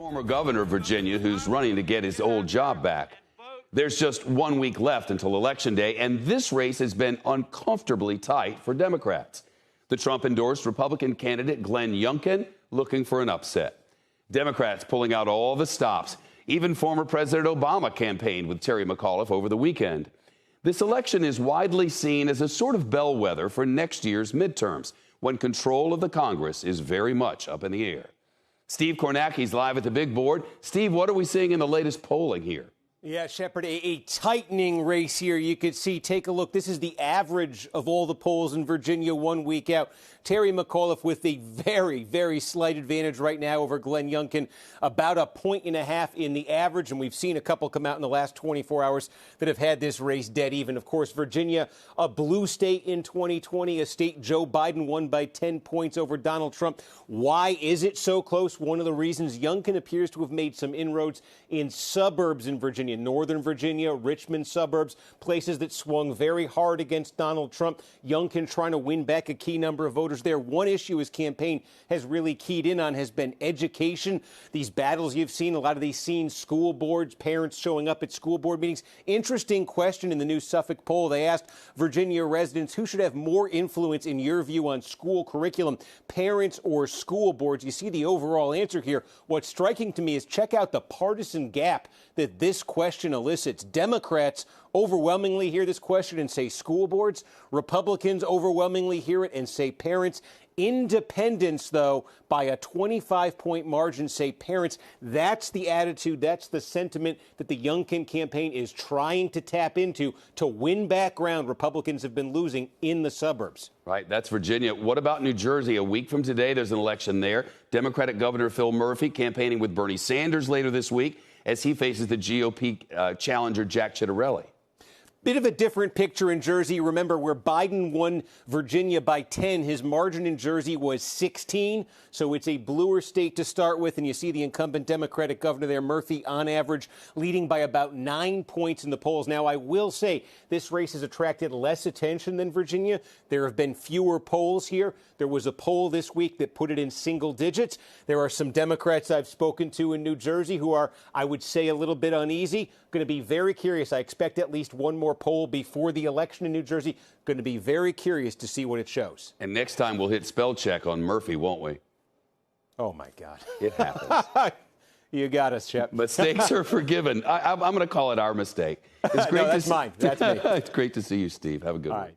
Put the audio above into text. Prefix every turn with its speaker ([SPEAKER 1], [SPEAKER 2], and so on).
[SPEAKER 1] Former governor of Virginia who's running to get his old job back. There's just 1 week left until Election Day, and this race has been uncomfortably tight for Democrats. The Trump-endorsed Republican candidate Glenn Youngkin looking for an upset. Democrats pulling out all the stops. Even former President Obama campaigned with Terry McAuliffe over the weekend. This election is widely seen as a sort of bellwether for next year's midterms, when control of the Congress is very much up in the air. Steve Kornacki's live at the big board. Steve, what are we seeing in the latest polling here?
[SPEAKER 2] Yeah, Shepard, a tightening race here. You could see, take a look. This is the average of all the polls in Virginia 1 week out. Terry McAuliffe with a very, very slight advantage right now over Glenn Youngkin, about 1.5 points in the average. And we've seen a couple come out in the last 24 hours that have had this race dead even. Of course, Virginia, a blue state in 2020, a state Joe Biden won by 10 points over Donald Trump. Why is it so close? One of the reasons, Youngkin appears to have made some inroads in suburbs in Virginia. Northern Virginia, Richmond suburbs, places that swung very hard against Donald Trump. Youngkin trying to win back a key number of voters there. One issue his campaign has really keyed in on has been education. These battles you've seen, a lot of these scenes, school boards, parents showing up at school board meetings. Interesting question in the new Suffolk poll. They asked Virginia residents who should have more influence in your view on school curriculum, parents or school boards. You see the overall answer here. What's striking to me is check out the partisan gap that this question elicits. Democrats overwhelmingly hear this question and say school boards. Republicans overwhelmingly hear it and say parents. Independents, though, by a 25-point margin, say parents. That's the attitude, that's the sentiment that the Youngkin campaign is trying to tap into to win back ground Republicans have been losing in the suburbs.
[SPEAKER 1] Right, that's Virginia. What about New Jersey? A week from today, there's an election there. Democratic Governor Phil Murphy campaigning with Bernie Sanders later this week as he faces the GOP challenger Jack Ciattarelli.
[SPEAKER 2] Bit of a different picture in Jersey. Remember, where Biden won Virginia by 10, his margin in Jersey was 16. So it's a bluer state to start with. And you see the incumbent Democratic governor there, Murphy, on average, leading by about 9 points in the polls. Now, I will say this race has attracted less attention than Virginia. There have been fewer polls here. There was a poll this week that put it in single digits. There are some Democrats I've spoken to in New Jersey who are, I would say, a little bit uneasy. Going to be very curious. I expect at least one more poll before the election in New Jersey. Going to be very curious to see what it shows.
[SPEAKER 1] And next time we'll hit spell check on Murphy, won't we?
[SPEAKER 2] Oh, my God.
[SPEAKER 1] It happens.
[SPEAKER 2] You got us, Shep.
[SPEAKER 1] Mistakes are forgiven. I'm going to call it our mistake. It's great
[SPEAKER 2] no, that's mine. That's me.
[SPEAKER 1] It's great to see you, Steve. Have a good one.